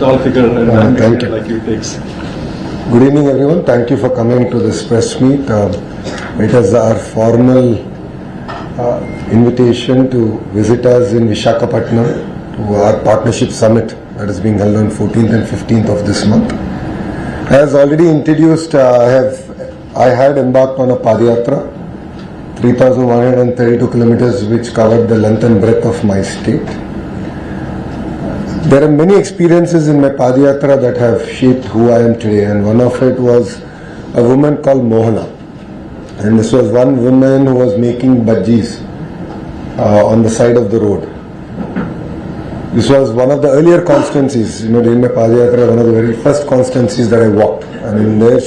Tall figure and thank you. like you takes. Good evening, everyone. Thank you for coming to this press meet. It is our formal invitation to visit us in Visakhapatnam to our partnership summit that is being held on 14th and 15th of this month. As already introduced, I had embarked on a Padayatra, 3,132 kilometers, which covered the length and breadth of my state. There are many experiences in my Padayatra that have shaped who I am today, and one of it was a woman called Mohana. And this was one woman who was making bhajis on the side of the road. This was one of the earlier constituencies, during my Padayatra, one of the very first constituencies that I walked. And in there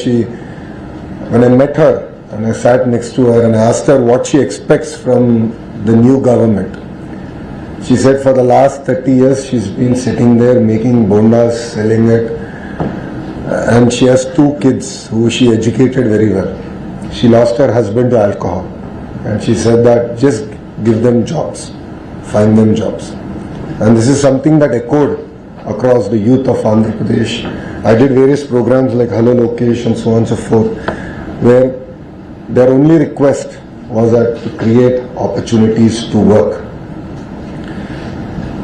when I met her and I sat next to her and I asked her what she expects from the new government, she said for the last 30 years she's been sitting there making bondas, selling it, and she has 2 kids who she educated very well. She lost her husband to alcohol, and she said that just give them jobs, find them jobs. And this is something that echoed across the youth of Andhra Pradesh. I did various programs like Nara Lokesh and so on and so forth, where their only request was that to create opportunities to work.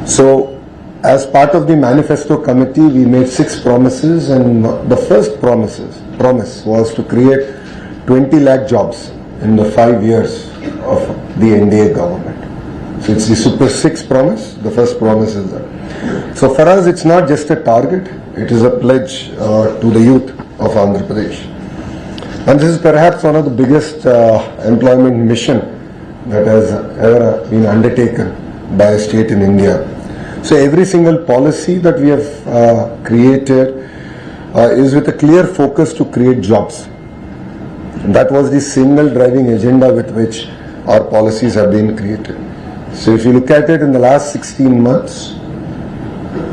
So, as part of the manifesto committee, we made 6 promises, and the first promise was to create 20 lakh jobs in the 5 years of the NDA government. So it's the Super 6 promise. The first promise is that. So for us, it's not just a target; it is a pledge to the youth of Andhra Pradesh. And this is perhaps one of the biggest employment mission that has ever been undertaken by a state in India. So every single policy that we have created is with a clear focus to create jobs. And that was the single driving agenda with which our policies have been created. So if you look at it in the last 16 months,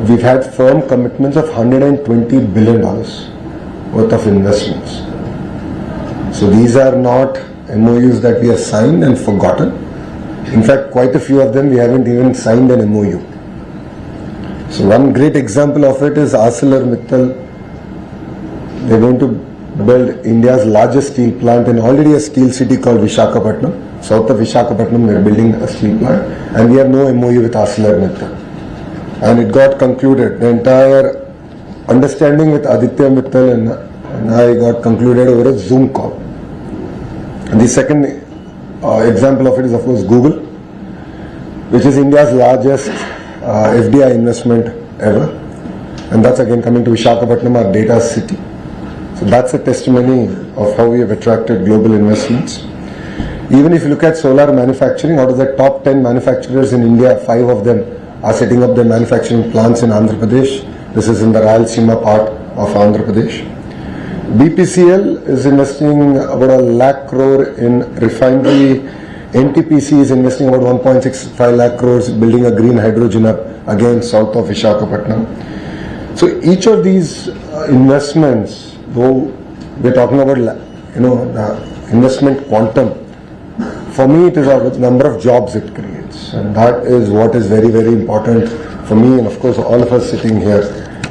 we've had firm commitments of $120 billion worth of investments. So these are not MOUs that we have signed and forgotten. In fact, quite a few of them we haven't even signed an MOU. So one great example of it is ArcelorMittal. They're going to build India's largest steel plant in already a steel city called Visakhapatnam. South of Visakhapatnam, they're building a steel plant, and we have no MOU with ArcelorMittal. And it got concluded. The entire understanding with Aditya Mittal and I got concluded over a Zoom call. And the second example of it is, of course, Google, which is India's largest FDI investment ever. And that's again coming to Visakhapatnam, our data city. So that's a testimony of how we have attracted global investments. Even if you look at solar manufacturing, out of the top 10 manufacturers in India, 5 of them are setting up their manufacturing plants in Andhra Pradesh. This is in the Rayalaseema part of Andhra Pradesh. BPCL is investing about 1 lakh crore in refinery. NTPC is investing about 1.65 lakh crores building a green hydrogen hub again south of Visakhapatnam. So each of these investments, though we're talking about the investment quantum, for me it is a number of jobs it creates, and that is what is very, very important for me and of course all of us sitting here,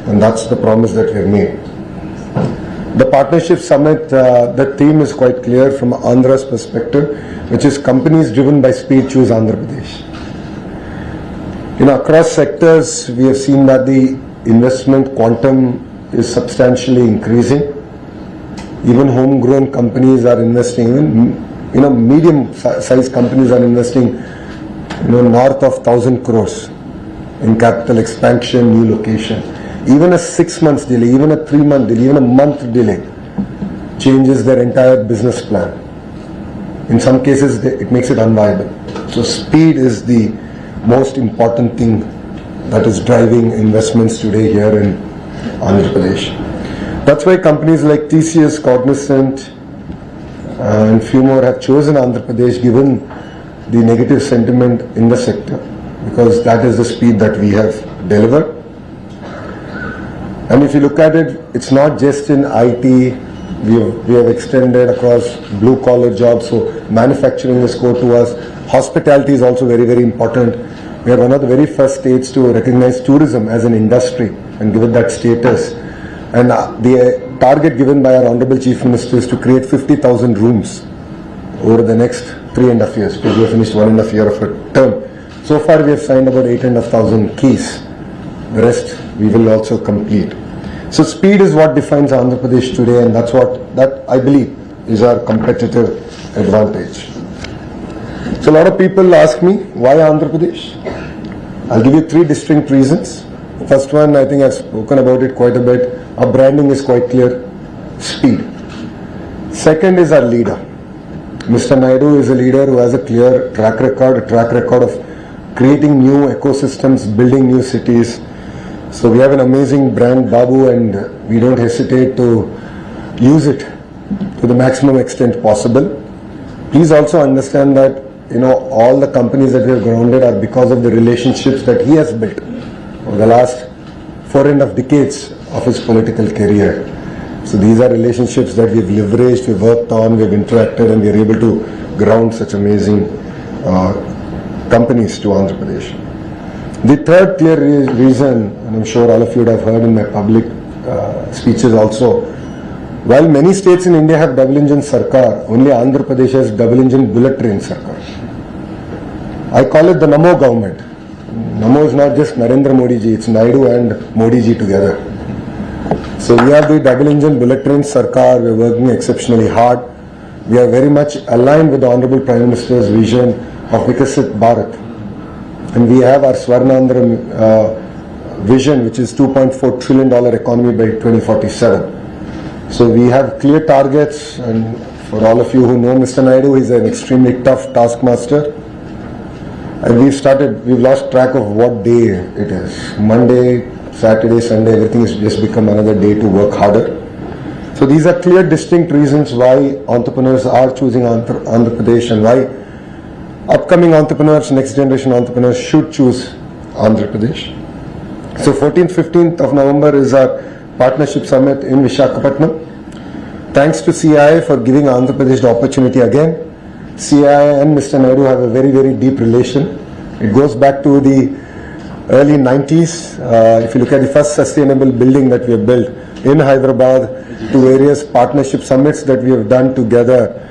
and that's the promise that we have made. The Partnership Summit, the theme is quite clear from Andhra's perspective, which is companies driven by speed choose Andhra Pradesh. Across sectors, we have seen that the investment quantum is substantially increasing. Even homegrown companies are investing, even medium-sized companies are investing, north of 1,000 crores in capital expansion, new location. Even a 6 months delay, even a 3 month delay, even a month delay changes their entire business plan. In some cases, it makes it unviable. So speed is the most important thing that is driving investments today here in Andhra Pradesh. That's why companies like TCS, Cognizant, and few more have chosen Andhra Pradesh given the negative sentiment in the sector, because that is the speed that we have delivered. And if you look at it, it's not just in IT. We have extended across blue collar jobs, so manufacturing is core to us. Hospitality is also very, very important. We are one of the very first states to recognize tourism as an industry and give it that status. And the target given by our Honorable Chief Minister is to create 50,000 rooms over the next 3.5 years. We have finished 1.5 year of a term. So far we have signed about 8,500 keys. The rest we will also complete. So speed is what defines Andhra Pradesh today, and that I believe is our competitive advantage. So a lot of people ask me, why Andhra Pradesh? I'll give you 3 distinct reasons. First one, I think I've spoken about it quite a bit. Our branding is quite clear. Speed. Second is our leader. Mr. Naidu is a leader who has a clear track record of creating new ecosystems, building new cities. So we have an amazing brand, Babu, and we don't hesitate to use it to the maximum extent possible. Please also understand that all the companies that we have grounded are because of the relationships that he has built over the last 4.5 decades of his political career. So these are relationships that we've leveraged, we've worked on, we've interacted, and we're able to ground such amazing companies to Andhra Pradesh. The third clear reason, and I'm sure all of you would have heard in my public speeches also, while many states in India have double engine sarkar, only Andhra Pradesh has double engine bullet train sarkar. I call it the Namo government. Namo is not just Narendra Modi ji, it's Naidu and Modi ji together. So we have the double engine bullet train sarkar, we're working exceptionally hard. We are very much aligned with the Honorable Prime Minister's vision of Vikasit Bharat. And we have our Swarnandhra vision, which is $2.4 trillion economy by 2047. So we have clear targets, and for all of you who know Mr. Naidu, he's an extremely tough taskmaster. And we've lost track of what day it is. Monday, Saturday, Sunday, everything has just become another day to work harder. So these are clear, distinct reasons why entrepreneurs are choosing Andhra Pradesh, and why upcoming entrepreneurs, next generation entrepreneurs should choose Andhra Pradesh. So 14th, 15th of November is our partnership summit in Visakhapatnam. Thanks to CII for giving Andhra Pradesh the opportunity again. CII and Mr. Naidu have a very, very deep relation. It goes back to the early 90s. If you look at the first sustainable building that we have built in Hyderabad, to various partnership summits that we have done together,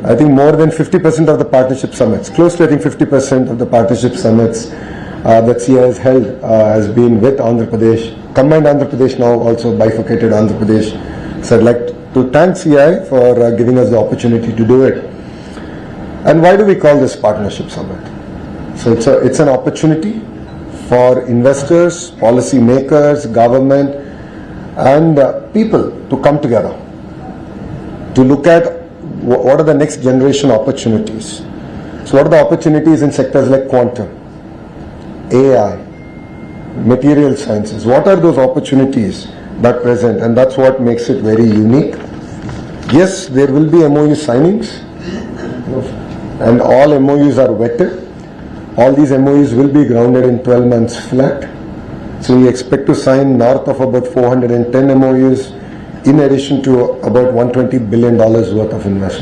I think more than 50% of the partnership summits, close to I think 50% of the partnership summits that CII has held has been with Andhra Pradesh, combined Andhra Pradesh, now also bifurcated Andhra Pradesh. So I'd like to thank CII for giving us the opportunity to do it. And why do we call this partnership summit? So it's an opportunity for investors, policy makers, government, and people to come together to look at what are the next generation opportunities. So what are the opportunities in sectors like quantum, AI, material sciences? What are those opportunities that present? And that's what makes it very unique. Yes, there will be MOU signings, and all MOUs are vetted. All these MOUs will be grounded in 12 months flat. So we expect to sign north of about 410 MOUs in addition to about $120 billion worth of investment.